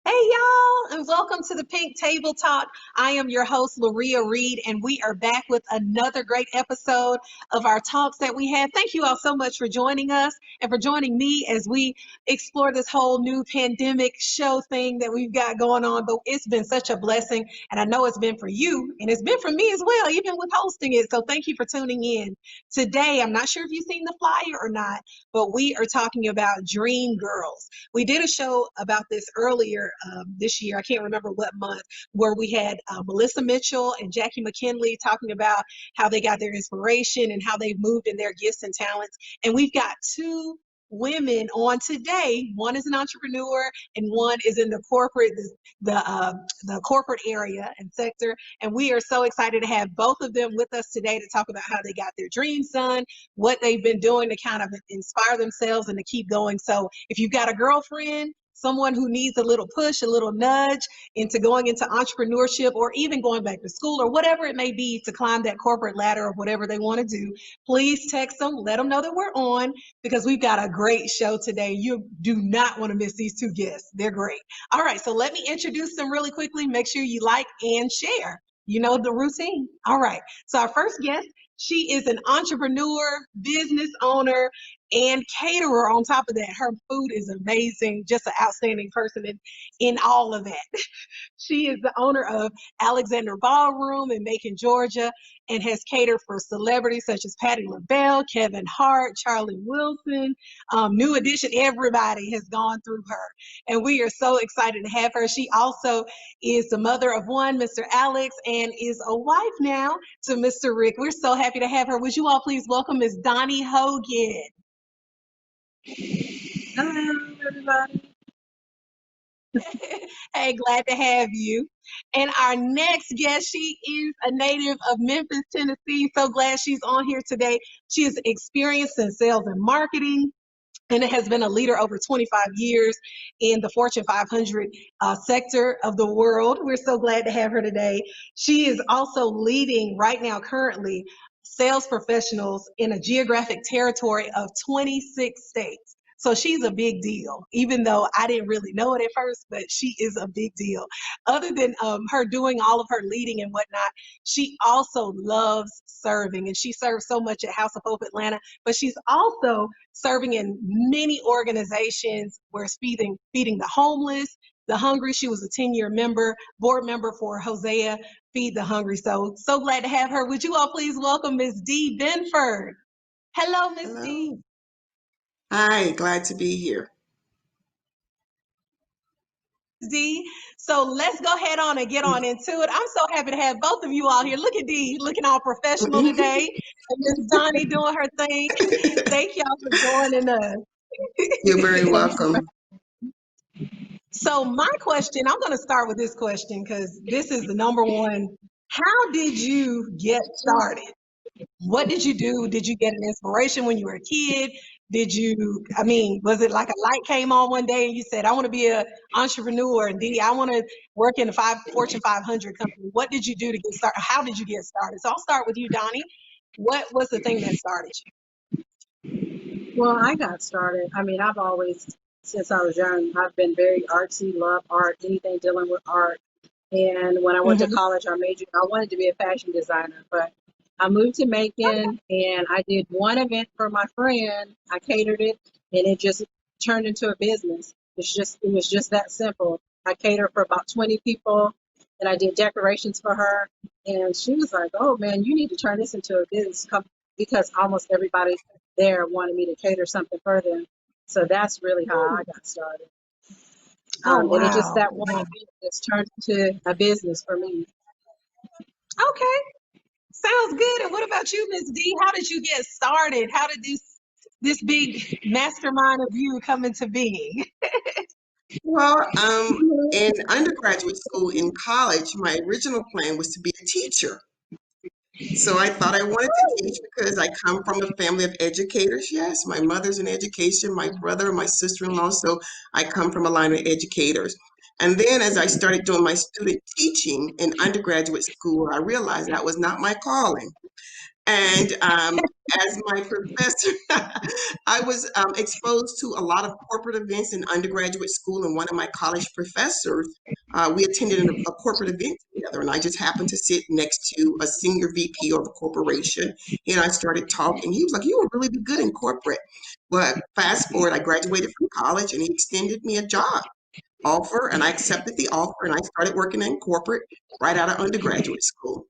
Hey, y'all, and welcome to the Pink Table Talk. I am your host, Loria Reed, and we are back with another great episode of our talks that we had. Thank you all so much for joining us and for joining me as we explore this whole new pandemic show thing that we've got going on. But it's been such a blessing, and I know it's been for you, and it's been for me as well, even with hosting it. So thank you for tuning in. Today, I'm not sure if you've seen the flyer or not, but we are talking about Dream Girls. We did a show about this earlier this year. I can't remember what month, where we had Melissa Mitchell and Jackie McKinley talking about how they got their inspiration and how they've moved in their gifts and talents. And we've got two women on today. One is an entrepreneur and one is in the corporate area and sector. And we are so excited to have both of them with us today to talk about how they got their dreams done, what they've been doing to kind of inspire themselves and to keep going. So if you've got a girlfriend, someone who needs a little push, a little nudge into going into entrepreneurship or even going back to school or whatever it may be to climb that corporate ladder of whatever they want to do, please text them, let them know that we're on, because we've got a great show today. You do not want to miss these two guests. They're great. All right, so let me introduce them really quickly. Make sure you like and share. You know the routine. All right, so our first guest, she is an entrepreneur, business owner, and caterer on top of that. Her food is amazing, just an outstanding person in all of that. She is the owner of Alexander Ballroom in Macon, Georgia, and has catered for celebrities such as Patti LaBelle, Kevin Hart, Charlie Wilson, New Edition. Everybody has gone through her, and we are so excited to have her. She also is the mother of one, Mr. Alex, and is a wife now to Mr. Rick. We're so happy to have her. Would you all please welcome Ms. Donnie Hogan? Hello, everybody. Hey, glad to have you. And our next guest, she is a native of Memphis, Tennessee. So glad she's on here today. She is experienced in sales and marketing and has been a leader over 25 years in the Fortune 500 sector of the world. We're so glad to have her today. She is also leading right now, currently, sales professionals in a geographic territory of 26 states. So she's a big deal, even though I didn't really know it at first, but she is a big deal. Other than her doing all of her leading and whatnot, she also loves serving, and she serves so much at House of Hope Atlanta, but she's also serving in many organizations where it's feeding the homeless, the hungry. She was a 10-year board member for Hosea Feed the Hungry. So glad to have her. Would you all please welcome Ms. Dee Benford? Hello, Ms. Dee. Hi, glad to be here. Dee. So let's go ahead on and get on into it. I'm so happy to have both of you all here. Look at Dee looking all professional today. And Miss Donnie doing her thing. Thank y'all for joining us. You're very welcome. So my question, I'm going to start with this question because this is the number one. How did you get started? What did you do? Did you get an inspiration when you were a kid? Was it like a light came on one day and you said, I want to be an entrepreneur, and Dee, I want to work in a Fortune 500 company. What did you do to get started? How did you get started? So I'll start with you, Donnie. What was the thing that started you? Well, I got started. I've always, since I was young, I've been very artsy, love art, anything dealing with art. And when I went to college, I wanted to be a fashion designer, but I moved to Macon and I did one event for my friend. I catered it and it just turned into a business. It was just that simple. I catered for about 20 people and I did decorations for her. And she was like, oh man, you need to turn this into a business, because almost everybody there wanted me to cater something for them. So that's really how I got started. Wow. And it just that one business turned into a business for me. Okay. Sounds good. And what about you, Ms. Dee? How did you get started? How did this big mastermind of you come into being? Well, in undergraduate school, in college, my original plan was to be a teacher. So I thought I wanted to teach because I come from a family of educators. Yes, my mother's in education, my brother, my sister-in-law. So I come from a line of educators. And then as I started doing my student teaching in undergraduate school, I realized that was not my calling. And as my professor, I was exposed to a lot of corporate events in undergraduate school, and one of my college professors, we attended a corporate event together, and I just happened to sit next to a senior VP of a corporation, and I started talking. He was like, "You will really be good in corporate." But fast forward, I graduated from college, and he extended me a job offer, and I accepted the offer, and I started working in corporate right out of undergraduate school.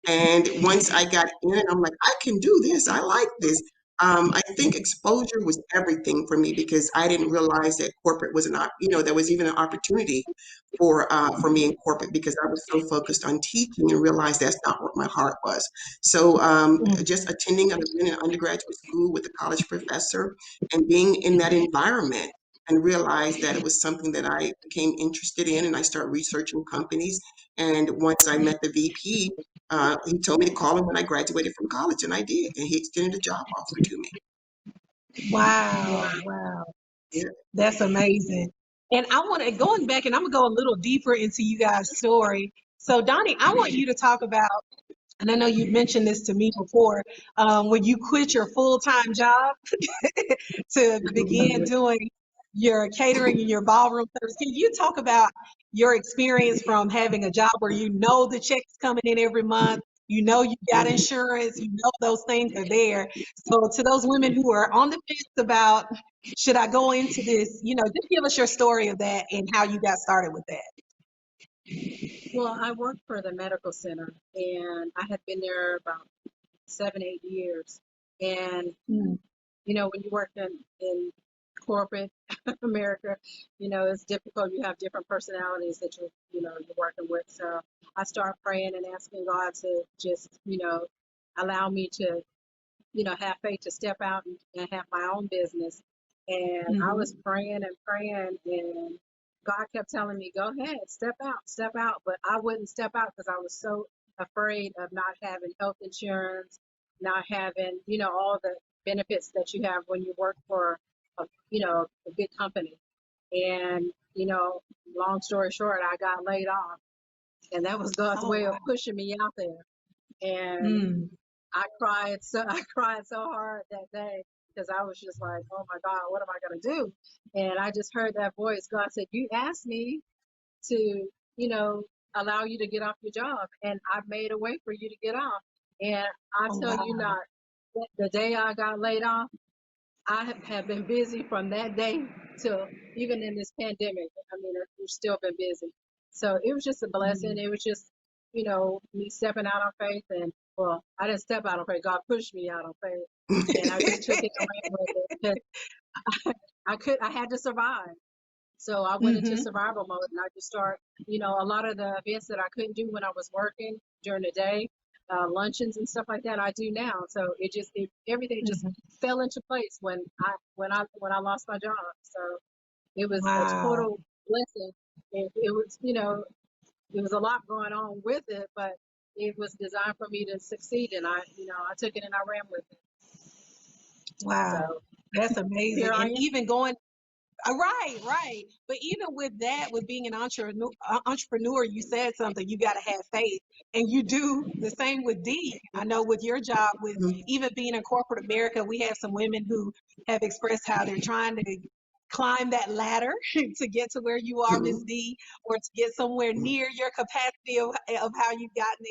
And once I got in, I'm like, I can do this. I like this. I think exposure was everything for me because I didn't realize that corporate was there was even an opportunity for me in corporate because I was so focused on teaching and realized that's not what my heart was. So just attending an event in undergraduate school with a college professor and being in that environment and realized that it was something that I became interested in, and I started researching companies. And once I met the VP, he told me to call him when I graduated from college, and I did. And he extended a job offer to me. Wow, wow. Yeah. That's amazing. And I want to, going back, and I'm gonna go a little deeper into you guys' story. So Donnie, I want you to talk about, and I know you've mentioned this to me before, when you quit your full-time job to begin doing your catering and your ballroom service. Can you talk about your experience from having a job where you know the check's coming in every month, you know you got insurance, you know those things are there. So to those women who are on the fence about should I go into this, just give us your story of that and how you got started with that. Well, I worked for the medical center, and I had been there about 7, 8 years. And when you work in corporate America, it's difficult. You have different personalities that you're working with. So I started praying and asking God to just, allow me to, have faith to step out and have my own business. And I was praying and praying, and God kept telling me, go ahead, step out. But I wouldn't step out because I was so afraid of not having health insurance, not having, all the benefits that you have when you work for a big company. And, long story short, I got laid off, and that was God's way of pushing me out there. And I cried so hard that day because I was just like, oh my God, what am I going to do? And I just heard that voice. God said, you asked me to, allow you to get off your job, and I've made a way for you to get off. And I tell you not, the day I got laid off, I have been busy from that day till even in this pandemic. I mean, we've still been busy. So it was just a blessing. It was just, me stepping out on faith. And well, I didn't step out on faith. God pushed me out on faith. And I just took it and ran with it. I had to survive. So I went into survival mode, and I just started, a lot of the events that I couldn't do when I was working during the day, luncheons and stuff like that, I do now. So everything just fell into place when I lost my job. So it was a total blessing. It was, it was a lot going on with it, but it was designed for me to succeed, and I took it and I ran with it. Wow, so, that's amazing. And even going. Right. But even with that, with being an entrepreneur, you said something, you got to have faith. And you do the same with Dee. I know with your job, with even being in corporate America, we have some women who have expressed how they're trying to climb that ladder to get to where you are, Ms. Dee, or to get somewhere near your capacity of how you've gotten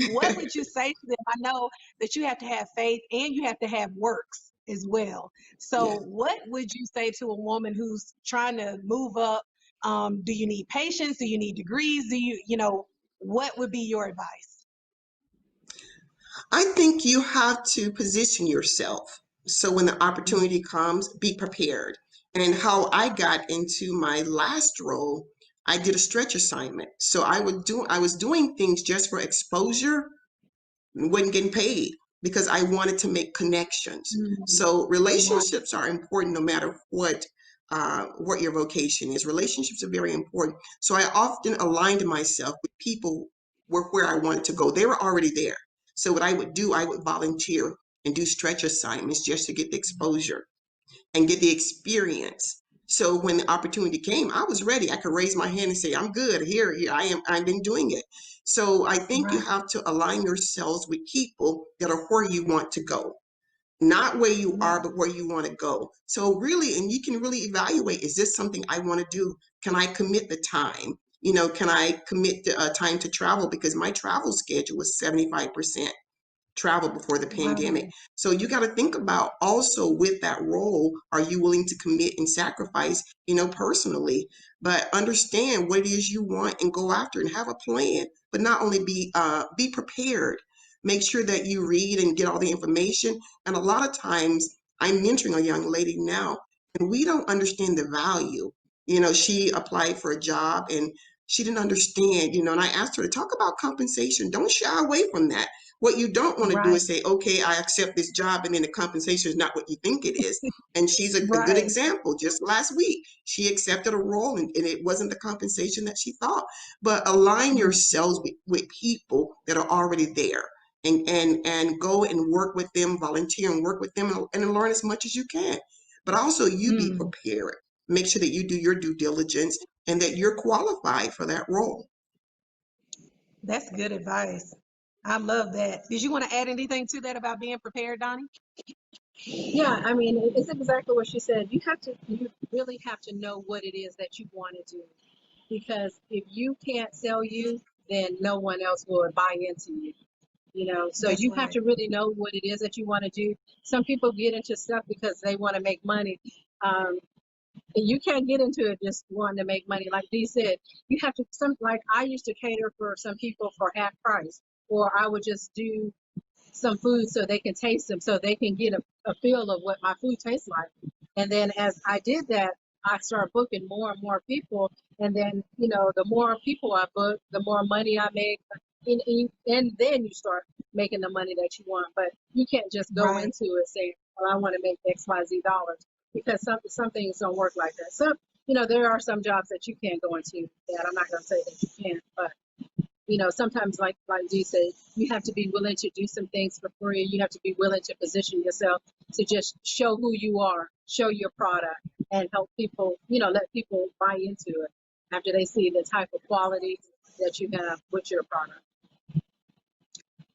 there. What would you say to them? I know that you have to have faith and you have to have works as well. So what would you say to a woman who's trying to move up? Do you need patience? Do you need degrees? What would be your advice? I think you have to position yourself. So when the opportunity comes, be prepared. And how I got into my last role, I did a stretch assignment. So I was doing things just for exposure, wasn't getting paid because I wanted to make connections. So relationships are important no matter what your vocation is. Relationships are very important. So I often aligned myself with people where I wanted to go. They were already there. So what I would do, I would volunteer and do stretch assignments just to get the exposure and get the experience. So when the opportunity came, I was ready. I could raise my hand and say, I'm good. Here I am. I've been doing it. So I think you Right. have to align yourselves with people that are where you want to go, not where you are, but where you want to go. So really, and you can really evaluate, is this something I want to do? Can I commit the time? Can I commit the time to travel? Because my travel schedule was 75% travel before the pandemic. Wow. So you got to think about also with that role, are you willing to commit and sacrifice, personally, but understand what it is you want and go after and have a plan, but not only be prepared. Make sure that you read and get all the information. And a lot of times I'm mentoring a young lady now and we don't understand the value. She applied for a job and she didn't understand, and I asked her to talk about compensation. Don't shy away from that. What you don't want to do Right. is say, okay, I accept this job, and then the compensation is not what you think it is. And she's a good Right. example. Just last week, she accepted a role, and it wasn't the compensation that she thought. But align Mm. yourselves with people that are already there, and go and work with them, volunteer and work with them, and learn as much as you can. But also, you be Mm. prepared. Make sure that you do your due diligence and that you're qualified for that role. That's good advice. I love that. Did you want to add anything to that about being prepared, Donnie? Yeah, I mean, it's exactly what she said. You really have to know what it is that you want to do. Because if you can't sell you, then no one else will buy into you. So That's you have right. to really know what it is that you want to do. Some people get into stuff because they want to make money. And you can't get into it just wanting to make money. Like Dee said, you have to, like I used to cater for some people for half price, or I would just do some food so they can taste them, so they can get a feel of what my food tastes like. And then as I did that, I started booking more and more people. And then, the more people I book, the more money I make. And then you start making the money that you want. But you can't just go Right. into it saying, well, I want to make XYZ dollars, because some things don't work like that. So, there are some jobs that you can't go into that I'm not going to say that you can't, but sometimes like Dee said, you have to be willing to do some things for free. You have to be willing to position yourself to just show who you are, show your product, and help people, let people buy into it after they see the type of quality that you have with your product.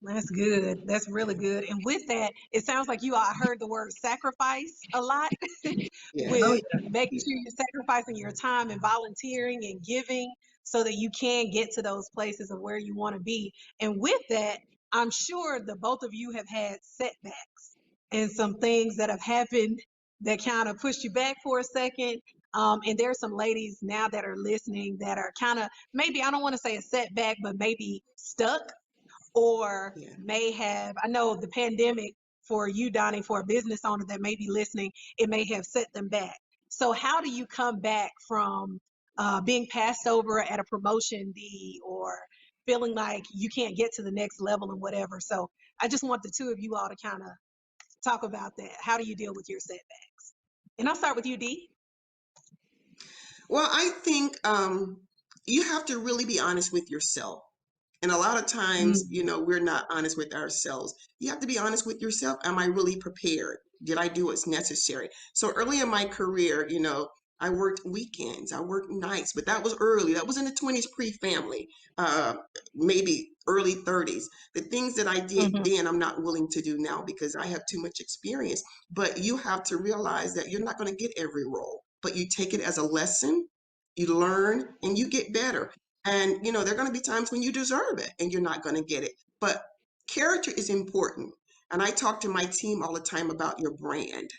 That's good. That's really good. And with that, it sounds like you all heard the word sacrifice a lot Yes. Oh with making sure you're sacrificing your time and volunteering and giving so that you can get to those places of where you want to be. And with that, I'm sure the both of you have had setbacks and some things that have happened that kind of pushed you back for a second. And there's some ladies now that are listening that are kind of maybe, I don't want to say a setback, but maybe stuck or Yeah. may have, I know the pandemic for you, Donnie, for a business owner that may be listening, it may have set them back. So how do you come back from being passed over at a promotion, or feeling like you can't get to the next level and whatever? So I just want the two of you all to kind of talk about that. How do you deal with your setbacks? And I'll start with you, Dee. Well, I think you have to really be honest with yourself. And a lot of times, Mm. we're not honest with ourselves. You have to be honest with yourself. Am I really prepared? Did I do what's necessary? So early in my career, I worked weekends, I worked nights, but that was early. That was in the 20s pre-family, uh, maybe early 30s. The things that I did Hmm. then, I'm not willing to do now because I have too much experience. But you have to realize that you're not going to get every role, but you take it as a lesson, you learn, and you get better. And there are going to be times when you deserve it and you're not going to get it. But character is important. And I talk to my team all the time about your brand.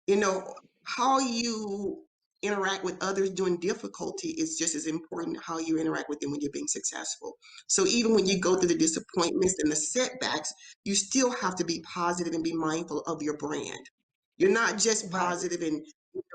You know, how you interact with others during difficulty is just as important how you interact with them when you're being successful. So even when you That's go through right. the disappointments and the setbacks, you still have to be positive and be mindful of your brand. You're not just Right. positive and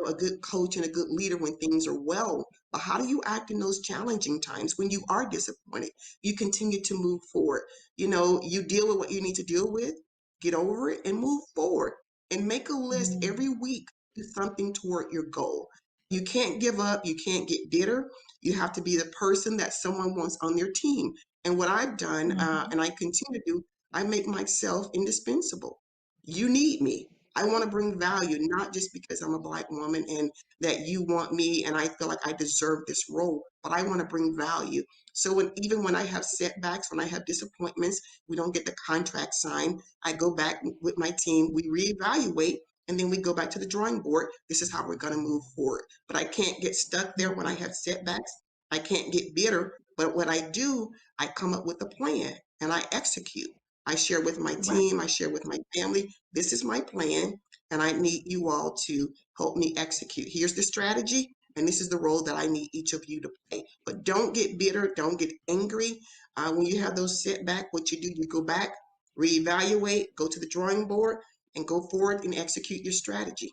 a good coach and a good leader when things are well, but how do you act in those challenging times when you are disappointed? You continue to move forward. You deal with what you need to deal with, get over it, and move forward and make a list Mm. every week, do something toward your goal. You can't give up, you can't get bitter. You have to be the person that someone wants on their team. And what I've done, Hmm. and I continue to do, I make myself indispensable. You need me. I want to bring value, not just because I'm a Black woman and that you want me and I feel like I deserve this role, but I want to bring value. So even when I have setbacks, when I have disappointments, we don't get the contract signed, I go back with my team, we reevaluate, and then we go back to the drawing board. This is how we're going to move forward. But I can't get stuck there when I have setbacks. I can't get bitter. But what I do, I come up with a plan and I execute. I share with my Right. team, I share with my family, this is my plan, and I need you all to help me execute. Here's the strategy, and this is the role that I need each of you to play. But don't get bitter, don't get angry. When you have those setbacks, what you do, you go back, reevaluate, go to the drawing board, and go forward and execute your strategy.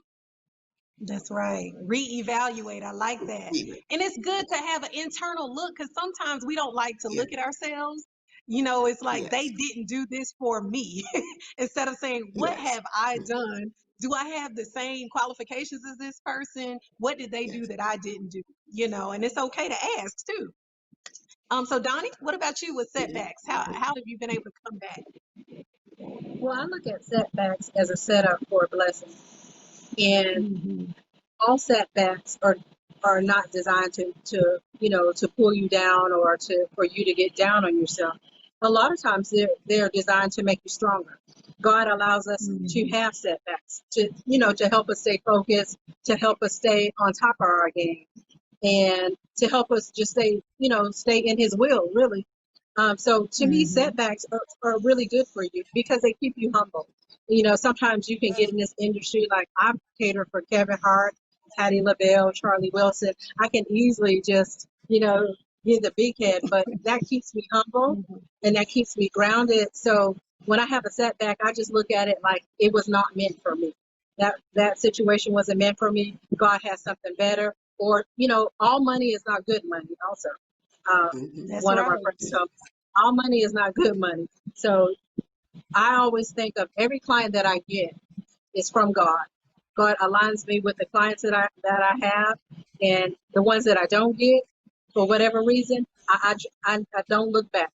That's right. Reevaluate. I like that. And it's good to have an internal look because sometimes we don't like to Yes, look at ourselves. You know, it's like they yes, didn't do this for me. Instead of saying, what yes, have I done? Do I have the same qualifications as this person? What did they do yes. that I didn't do? You know, and it's okay to ask too. So Donnie, what about you with Yeah. setbacks? How have you been able to come back? Well, I look at setbacks as a setup for a blessing. And Mm-hmm. all setbacks are not designed to pull you down or to for you to get down on yourself. A lot of times they're designed to make you stronger. God allows us to Mm-hmm. have setbacks to help us stay focused, to help us stay on top of our game, and to help us just stay in His will, really. So to me, Mm-hmm. setbacks are really good for you because they keep you humble. Sometimes you can get in this industry, like I've catered for Kevin Hart, Patti LaBelle, Charlie Wilson. I can easily just, give the big head, but that keeps me humble and that keeps me grounded. So when I have a setback, I just look at it like it was not meant for me. That situation wasn't meant for me. God has something better. Or, all money is not good money also. Hmm. That's One of right. our friends told me, all money is not good money. So I always think of every client that I get is from God. God aligns me with the clients that I have, and the ones that I don't get, for whatever reason, I don't look back.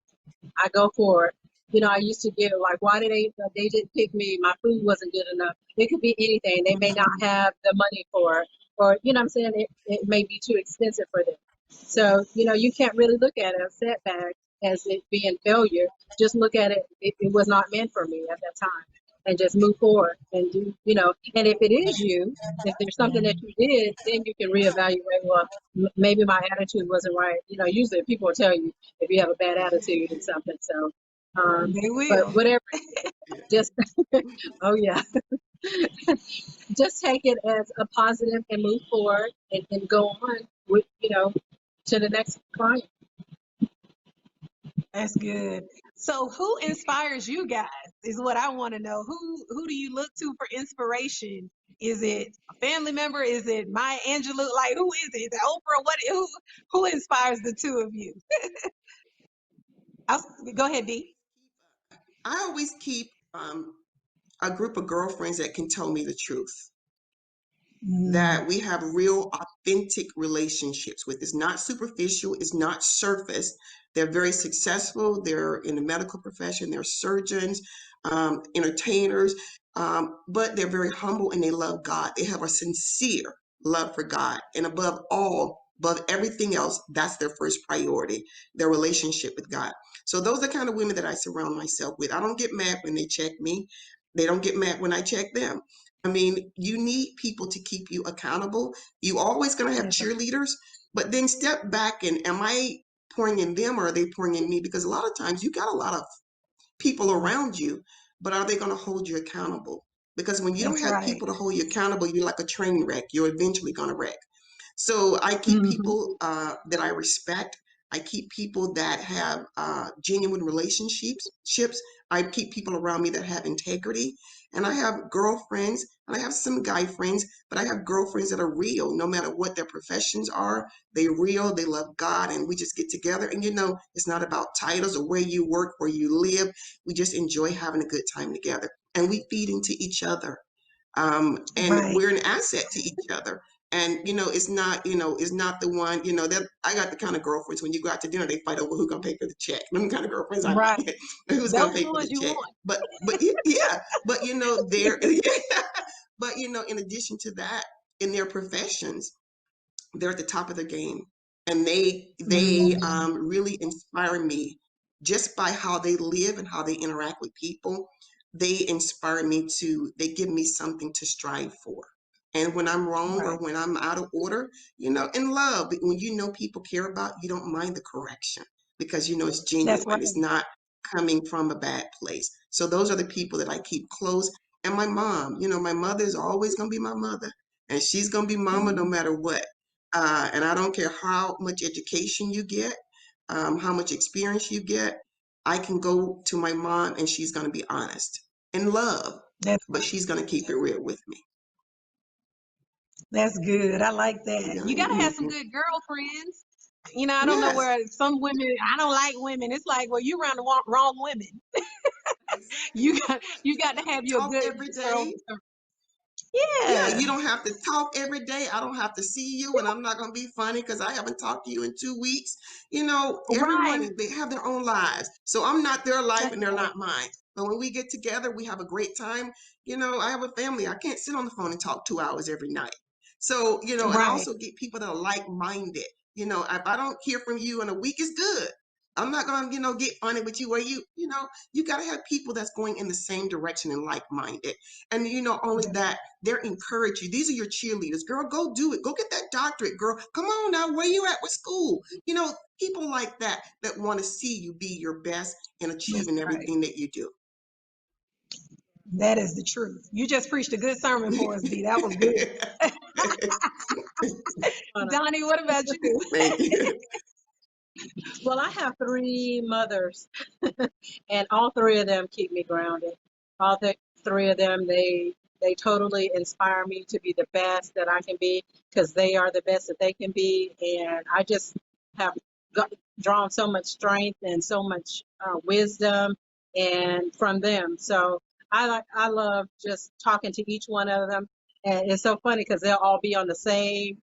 I go for it. I used to get like, why did they didn't pick me? My food wasn't good enough. It could be anything. They may not have the money for it, or what I'm saying, it may be too expensive for them. So you can't really look at a setback as it being failure. Just look at it was not meant for me at that time, and just move forward and do. And if it is you, if there's something that you did, then you can reevaluate. Well, maybe my attitude wasn't right. Usually people will tell you if you have a bad attitude and something. So, They but will. whatever, Yeah. just, oh yeah, just take it as a positive and move forward and go on with, to the next client. That's good. So who inspires you guys is what I want to know. Who do you look to for inspiration? Is it a family member? Is it Maya Angelou? Like who is it? Is it Oprah? Who inspires the two of you? I'll, Go ahead, D. I always keep a group of girlfriends that can tell me the truth, Mm, that we have real authentic relationships with. It's not superficial, it's not surface. They're very successful, they're in the medical profession, they're surgeons, entertainers, but they're very humble and they love God. They have a sincere love for God, and above everything else, that's their first priority, their relationship with God. So those are the kind of women that I surround myself with. I don't get mad when they check me, they don't get mad when I check them. I mean, you need people to keep you accountable. You always going to have that's right. cheerleaders, but then step back and am I pouring in them or are they pouring in me? Because a lot of times you got a lot of people around you, but are they going to hold you accountable? Because when you don't That's have right. people to hold you accountable, you're like a train wreck. You're eventually going to wreck. So I keep Hmm. people that I respect. I keep people that have genuine relationships. I keep people around me that have integrity. And I have girlfriends, and I have some guy friends, but I have girlfriends that are real, no matter what their professions are. They real, they love God, and we just get together. And it's not about titles or where you work, where you live. We just enjoy having a good time together, and we feed into each other. And Right. we're an asset to each other. And it's not the one, that I got the kind of girlfriends when you go out to dinner, they fight over who's gonna pay for the check. Them kind of girlfriends I Right. like. Who's gonna Those pay the for the ones you check. want. But yeah, but they're but in addition to that, in their professions, they're at the top of the game, and they Mhm. really inspire me just by how they live and how they interact with people. They inspire me to they give me something to strive for. And when I'm wrong or Right. when I'm out of order, in love, when people care about you, don't mind the correction because it's That's genuine, right. it's not coming from a bad place. So those are the people that I keep close. And my mom, my mother is always going to be my mother, and she's going to be mama no matter what. And I don't care how much education you get, how much experience you get. I can go to my mom and she's going to be honest and love, That's but she's going to keep it real with me. That's good. I like that. Yeah. You got to have some Mhm. good girlfriends. I don't know Yes, where some women, I don't like women. It's like, well, you around the wrong women. exactly. You Guess got what? you You got don't to have have to you a talk good every circle. day. Yeah, Yeah. you don't have to talk every day. I don't have to see you, and I'm not going to be funny because I haven't talked to you in 2 weeks. Right. Everyone, they have their own lives. So I'm not their life That's and they're right. not mine. But when we get together, we have a great time. I have a family. I can't sit on the phone and talk 2 hours every night. So, and I Right. also get people that are like-minded. If I don't hear from you in a week, it's good. I'm not going to, get funny with you, where you got to have people that's going in the same direction and like-minded. And, only That's that, they're encourage you. These are your cheerleaders. Girl, go do it. Go get that doctorate, girl. Come on now. Where you at with school? People like that want to see you be your best in that's achieving right. everything that you do. That is the truth. You just preached a good sermon for us, D. That was good. Donnie, what about you? Thank you. Well, I have three mothers, and all three of them keep me grounded. All three of them, they totally inspire me to be the best that I can be because they are the best that they can be, and I just have got, drawn so much strength and so much wisdom and from them. So I love just talking to each one of them, and it's so funny because they'll all be on the same.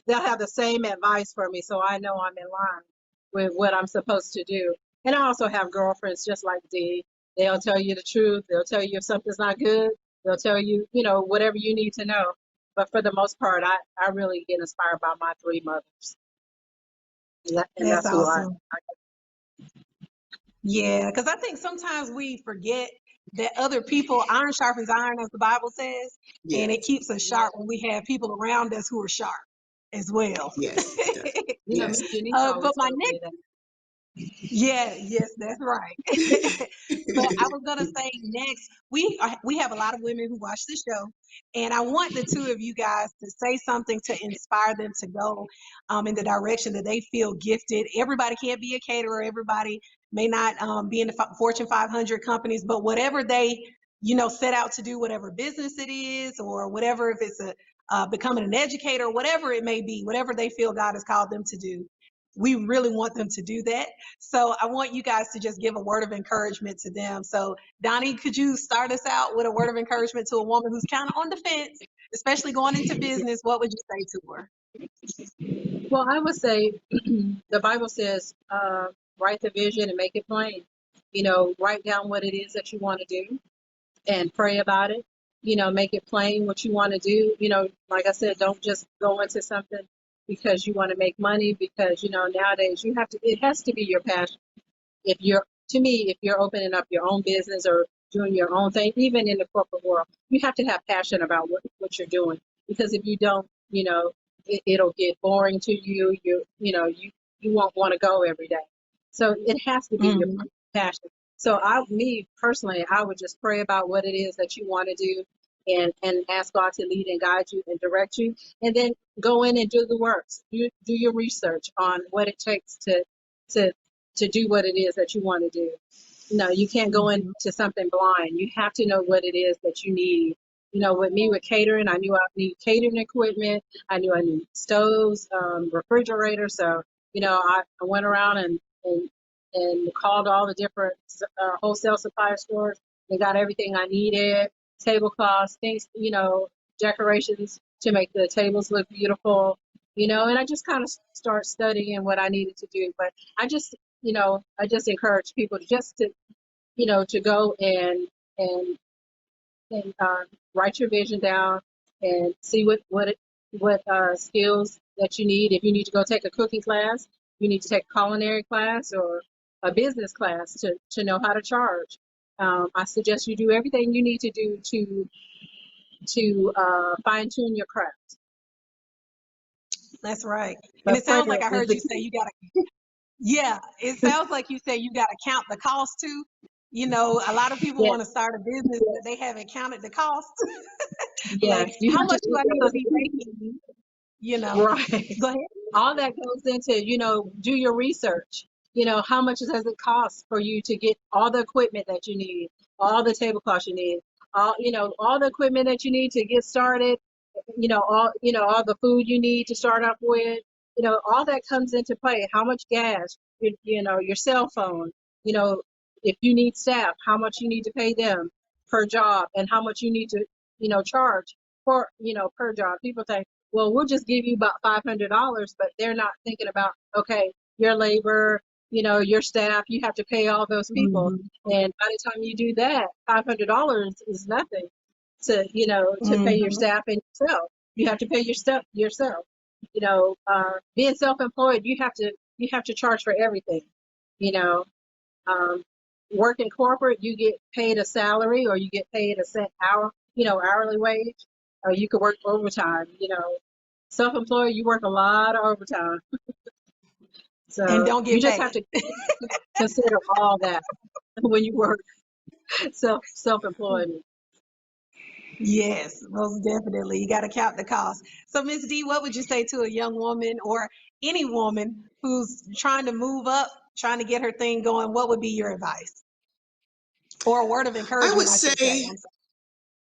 They'll have the same advice for me, so I know I'm in line with what I'm supposed to do. And I also have girlfriends just like Dee. They'll tell you the truth. They'll tell you if something's not good. They'll tell you, whatever you need to know. But for the most part, I really get inspired by my three mothers. And That's that's who awesome. Yeah, because I think sometimes we forget that other people, iron sharpens iron, as the Bible says, and it Yes, keeps us sharp when we have people around us who are sharp as well. yes, it does. Miss Yes. Janice But always my tells next me that. Yeah, yes, that's right. But I was gonna say next, we have a lot of women who watch the show, and I want the two of you guys to say something to inspire them to go in the direction that they feel gifted. Everybody can't be a caterer. Everybody may not be in the Fortune 500 companies, but whatever they set out to do, whatever business it is, or whatever, if it's a becoming an educator, whatever it may be, whatever they feel God has called them to do. We really want them to do that. So I want you guys to just give a word of encouragement to them. So Donnie, could you start us out with a word of encouragement to a woman who's kind of on the fence, especially going into business? What would you say to her? Well, I would say the Bible says, write the vision and make it plain. Write down what it is that you want to do and pray about it. Make it plain what you want to do. Like I said, don't just go into something because you want to make money, because, nowadays it has to be your passion. To me, if you're opening up your own business or doing your own thing, even in the corporate world, you have to have passion about what you're doing. Because if you don't, it'll get boring to you. You won't want to go every day. So it has to be your Mhm. passion. So me personally, I would just pray about what it is that you want to do, and ask God to lead and guide you and direct you, and then go in and do the works. Do your research on what it takes to to do what it is that you want to do. No, you can't go Mhm. into something blind. You have to know what it is that you need. With me with catering, I knew I need catering equipment. I knew I need stoves, refrigerator. So, I went around and called all the different wholesale supply stores and got everything I needed, tablecloths, things, decorations to make the tables look beautiful, you know, and I just kind of start studying what I needed to do. But I just, you know, I just encourage people to just to, you know, to go and write your vision down and see what skills that you need. If you need to go take a cooking class, you need to take a culinary class or a business class to know how to charge. I suggest you do everything you need to do to fine tune your craft. That's right. And But it sounds prayer like I is heard the you say key. you got to, yeah, it sounds like you say you got to count the cost too. You know, a lot of people Yes, want to start a business, but they haven't counted the cost. Like, yes, you how have much do I need to be to, making? You know, right. go ahead. All that goes into, you know, do your research. You know, how much does it cost for you to get all the equipment that you need, all the tablecloths you need, all, you know, all the equipment that you need to get started, you know, all the food you need to start off with, you know, all that comes into play. How much gas, you know, your cell phone, you know, if you need staff, how much you need to pay them per job and how much you need to, you know, charge for, you know, per job. People think, well, we'll just give you about $500, but they're not thinking about, okay, your labor, you know, your staff, you have to pay all those people. Mhm. And by the time you do that, $500 is nothing to, you know, to pay your Mhm. staff and yourself. You have to pay your stuff yourself. You know, being self-employed, you have to charge for everything. You know, um, working corporate, you get paid a salary or you get paid a set hour, you know, hourly wage, or you could work overtime. You know, self-employed, you work a lot of overtime. And So don't you get just have paid. to consider all that when you work self-employment. Yes, most definitely. You got to count the cost. So, Miss D, what would you say to a young woman or any woman who's trying to move up, trying to get her thing going? What would be your advice or a word of I would encouragement, I should say? say I'm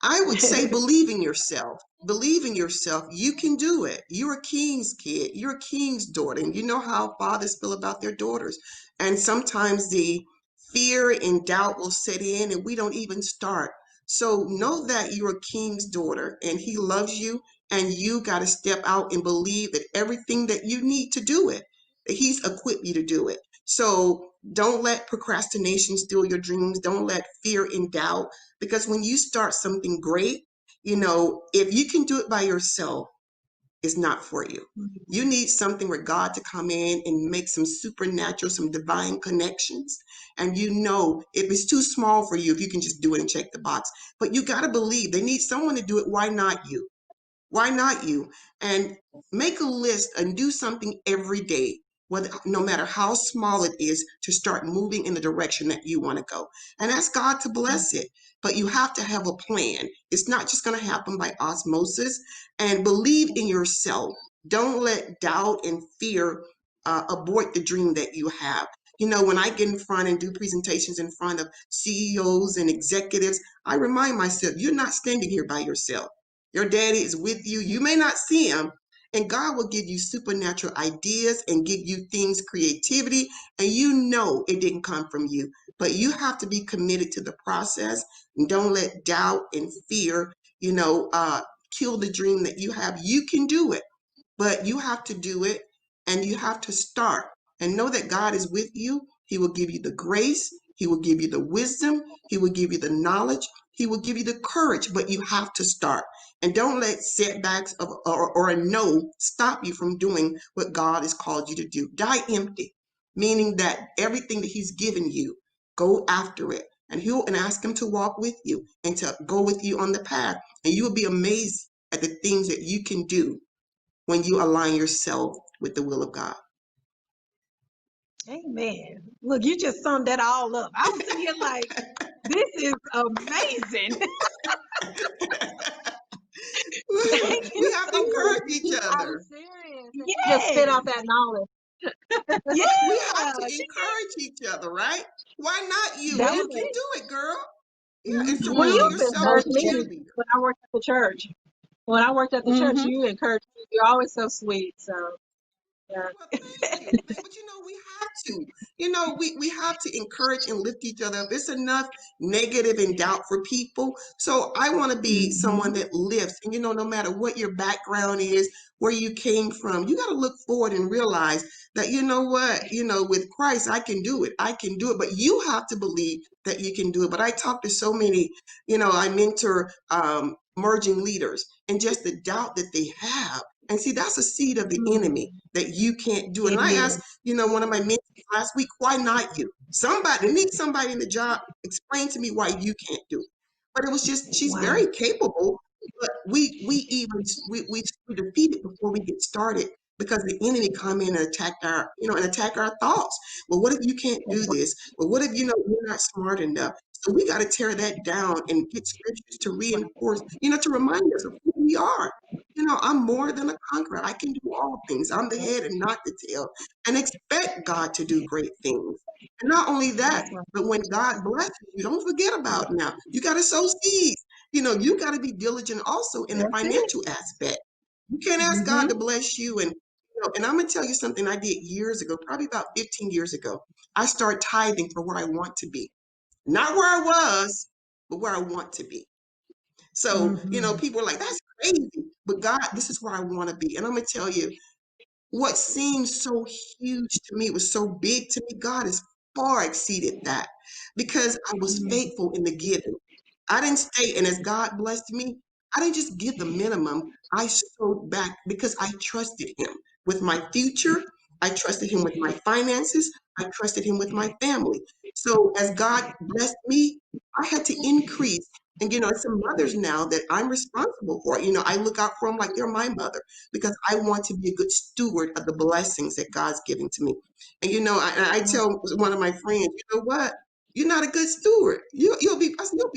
I would say sorry. believe in yourself. Believe in yourself. You can do it. You're a king's kid. You're a king's daughter. And you know how fathers feel about their daughters. And sometimes the fear and doubt will set in and we don't even start. So know that you're a king's daughter and he loves you and you got to step out and believe that everything that you need to do it, that he's equipped you to do it. So don't let procrastination steal your dreams. Don't let fear and doubt because when you start something great, you know, if you can do it by yourself, it's not for you. You need something where God to come in and make some supernatural, some divine connections. And you know, if it's too small for you, if you can just do it and check the box. But you got to believe they need someone to do it. Why not you? Why not you? And make a list and do something every day, whether no matter how small it is, to start moving in the direction that you want to go. And ask God to bless it. But you have to have a plan. It's not just going to happen by osmosis. And believe in yourself. Don't let doubt and fear abort the dream that you have. You know, when I get in front and do presentations in front of CEOs and executives, I remind myself, you're not standing here by yourself. Your daddy is with you. You may not see him, and God will give you supernatural ideas and give you things, creativity, and you know it didn't come from you. But you have to be committed to the process and don't let doubt and fear, you know, kill the dream that you have. You can do it, but you have to do it and you have to start and know that God is with you. He will give you the grace, He will give you the wisdom, He will give you the knowledge, He will give you the courage, but you have to start. And don't let setbacks or a no stop you from doing what God has called you to do. Die empty, meaning that everything that He's given you, go after it. And He'll and ask Him to walk with you and to go with you on the path. And you will be amazed at the things that you can do when you align yourself with the will of God. Amen. Look, you just summed that all up. I was sitting here like, this is amazing. Thank We you have to so much. encourage each I'm other. serious. And you just spit Yes. out that knowledge. We have Yeah. to encourage each other, right? Why not you? That Yes. You was can it. do it, girl. Yeah, and Well, surround you Mhm. yourself with Most encouraged me cheerleaders. definitely. when I worked at the church. When I worked at the church, Mhm. you encouraged me. You're always so sweet. So Yeah. Well, thank you. But we have to. We have to encourage and lift each other up. It's enough negative and doubt for people. So I want to be someone Mhm. that lifts. And no matter what your background is, where you came from, you got to look forward and realize that with Christ, I can do it. I can do it. But you have to believe that you can do it. But I talk to so many, I mentor emerging leaders, and just the doubt that they have. And see, that's a seed of the enemy Mhm. that you can't do it. It And I asked, is. one of my mentees last week, why not you? Somebody, need somebody in the job, explain to me why you can't do it. But it was just, she's Wow. very capable, but we defeat it before we get started because the enemy come in and attack our thoughts. Well, what if you can't do That's right. this? Well, what if you're not smart enough? So we got to tear that down and get scriptures to reinforce, to remind us of who we are. I'm more than a conqueror. I can do all things. I'm the head and not the tail, and expect God to do great things. And not only that, That's right. but when God blesses you, don't forget about now. You got to sow seeds. You got to be diligent also in the That's it. financial aspect. You can't ask God Mhm. to bless you. And I'm going to tell you something I did years ago, probably about 15 years ago. I started tithing for where I want to be. Not where I was, but where I want to be. So, Mhm. people are like, that's crazy. But God, this is where I want to be. And I'm going to tell you, what seemed so huge to me, was so big to me, God has far exceeded that because I was Mhm. faithful in the giving. I didn't stay, and as God blessed me, I didn't just give the minimum. I sowed back because I trusted Him with my future. I trusted Him with my finances. I trusted Him with my family. So as God blessed me, I had to increase. And it's some mothers now that I'm responsible for. I look out for them like they're my mother because I want to be a good steward of the blessings that God's giving to me. And I tell one of my friends, you know what? You're not a good steward. You'll be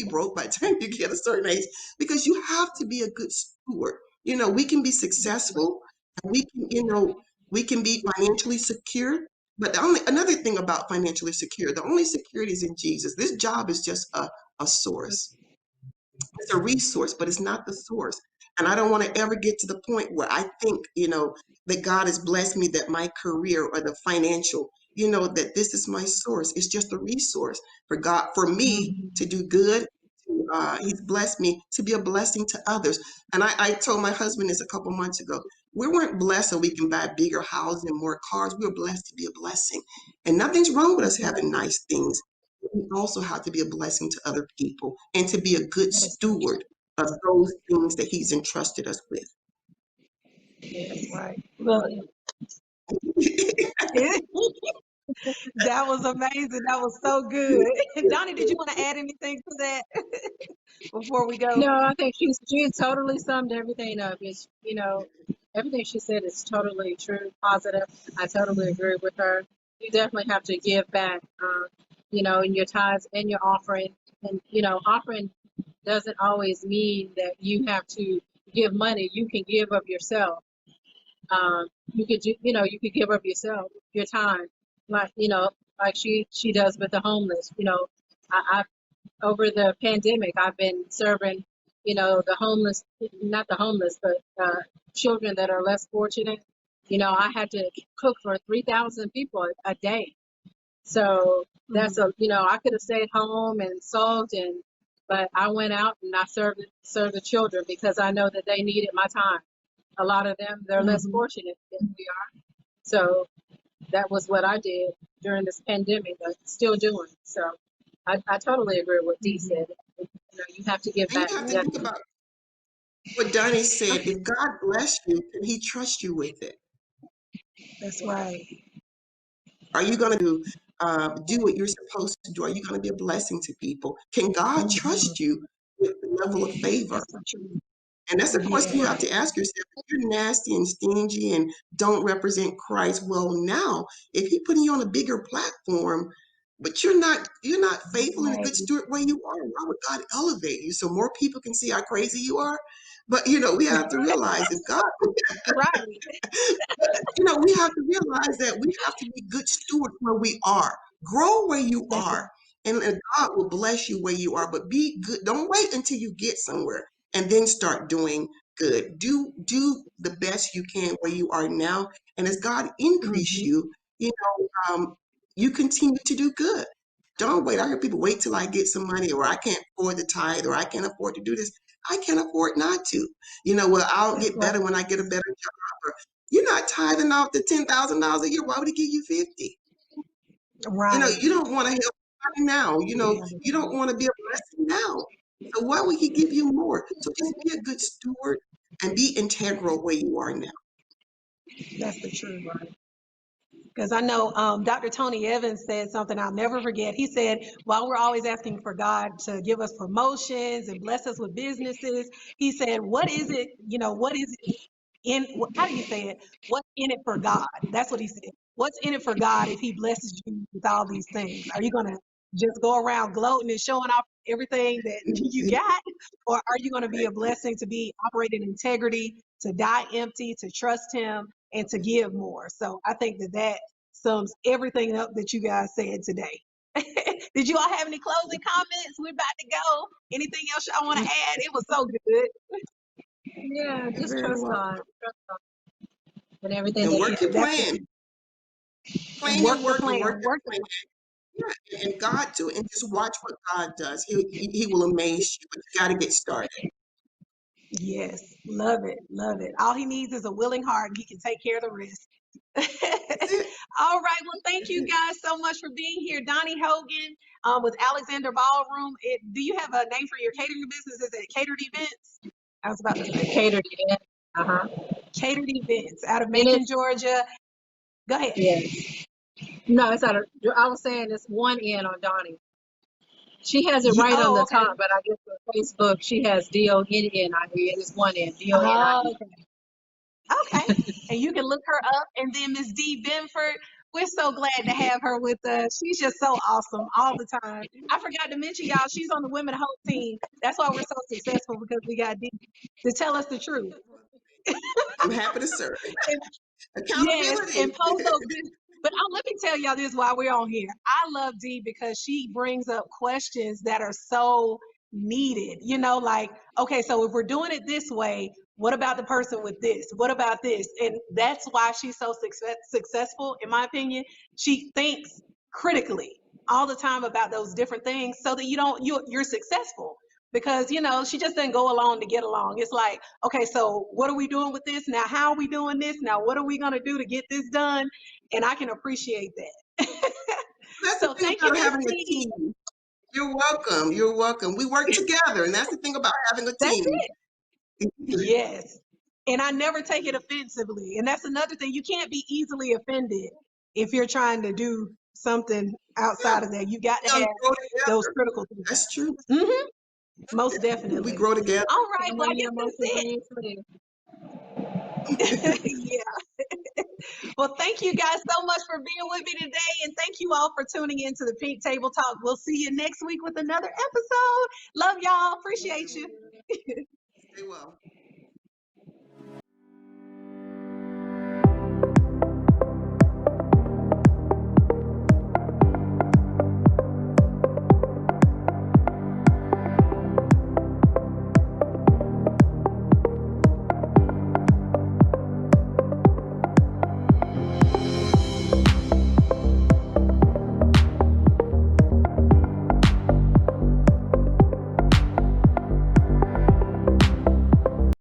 broke by the time you get a certain age because you have to be a good steward. We can be successful, and we can be financially secure. But another thing about financially secure, the only security is in Jesus. This job is just a source. It's a resource, but it's not the source. And I don't want to ever get to the point where I think, that God has blessed me, that my career or the financial, that this is my source. It's just a resource for God, for me to Mhm. do good. He's blessed me to be a blessing to others. And I told my husband this a couple months ago. We weren't blessed so we can buy bigger houses and more cars. We were blessed to be a blessing. And nothing's wrong with us That's right. having nice things. We also have to be a blessing to other people and to be a good That is so steward of those things that He's entrusted us with. true. That's right. Well, that was amazing. That was so good. Donnie, did you want to add anything to that before we go? No, I think she totally summed everything up. Everything she said is totally true, positive. I totally agree with her. You definitely have to give back, in your tithes and your offering. And offering doesn't always mean that you have to give money. You can give of yourself. You could give of yourself, your time, like she does with the homeless. I over the pandemic, I've been serving, the homeless, not the homeless, but children that are less fortunate. I had to cook for 3,000 people a day. So I could have stayed home and solved, but I went out and I served the children because I know that they needed my time. A lot of them, they're less Mhm. fortunate than we are. So that was what I did during this pandemic, but still doing. So I totally agree with what Dee Mhm. said. You have to give And back, you have to think definitely. about what Donnie said. If God bless you, can He trust you with it? That's right. Are you going to do what you're supposed to do? Are you going to be a blessing to people? Can God Mhm. trust you with the level of favor? That's so true. And that's a question you Yeah. have to ask yourself. If you're nasty and stingy and don't represent Christ well now, if He putting you on a bigger platform, but you're not faithful and a Right. good steward where you are, why would God elevate you so more people can see how crazy you are? But we have to realize if God Right. we have to realize that we have to be good stewards where we are. Grow where you That's are. And God will bless you where you are. But be good. Don't wait until you get somewhere and then start doing good. Do the best you can where you are now. And as God increase Mhm. you, you continue to do good. Don't wait. I hear people wait till I get some money, or I can't afford the tithe, or I can't afford to do this. I can't afford not to. Well, I'll That's get right. better when I get a better job. Or you're not tithing off the $10,000 a year. Why would he give you 50? Right. You don't want to help anybody now. Yeah, You don't want to be a blessing now. So why would he give you more? So just be a good steward and be integral where you are now. that's the truth. Because I know Dr. Tony Evans said something I'll never forget. He said, while we're always asking for God to give us promotions and bless us with businesses, he said, what is it, what is it how do you say it? What's in it for God? That's what he said. What's in it for God if he blesses you with all these things? Are you going to just go around gloating and showing off everything that you got? Or are you going to be a blessing to be operating in integrity, to die empty, to trust him, and to give more? So I think that sums everything up that you guys said today. Did you all have any closing comments? We're about to go. Anything else y'all want to add? It was so good. Yeah, You're just very trust welcome. God. Trust God and everything And that Yeah, He work your does. that's the plan. key. And Plan your work and work your work the plan. plan. Yeah, and God too, and just watch what God does. He will amaze you, but you got to get started. Yes, love it, love it. All he needs is a willing heart, and he can take care of the rest. That's it. All right, well, thank That's you it. guys so much for being here. Donnie Hogan with Alexander Ballroom. Do you have a name for your catering business? Is it Catered Events? I was about to say that. Catered event. Uh-huh. Catered Events out of And Macon, it's, Georgia. Go ahead. yes. No, it's not I was saying it's one N on Donnie. She has it right on Oh, the okay. top, but I guess for Facebook, she has DONNIE. It's one N, Oh, DONNIE. okay. Okay. And you can look her up. And then Miss Dee Benford, we're so glad to have her with us. She's just so awesome all the time. I forgot to mention, y'all, she's on the Women Hope team. That's why we're so successful, because we got Dee to tell us the truth. I'm happy to serve. And yes, Accountability. and post those videos. But let me tell y'all this while we're on here. I love Dee because she brings up questions that are so needed. Like, okay, so if we're doing it this way, what about the person with this? What about this? And that's why she's so successful, in my opinion. She thinks critically all the time about those different things so that you're successful. Because, she just doesn't go along to get along. It's like, okay, so what are we doing with this? Now, how are we doing this? Now, what are we going to do to get this done? And I can appreciate that. That's the So thing thank you, about Miss having a T. team. You're welcome. You're welcome. We work together, and that's the thing about having a That's team. it. Yes. And I never take it offensively. And that's another thing. You can't be easily offended if you're trying to do something Yeah, outside of that. You got to we have grow those together. critical That's things. true. Hmm. Most We definitely. grow together. All right. Well, I Money guess emotions that's on your sleeve. it. Yeah. Well, thank you guys so much for being with me today. And thank you all for tuning in to the Pink Table Talk. We'll see you next week with another episode. Love y'all. Appreciate you. Stay well.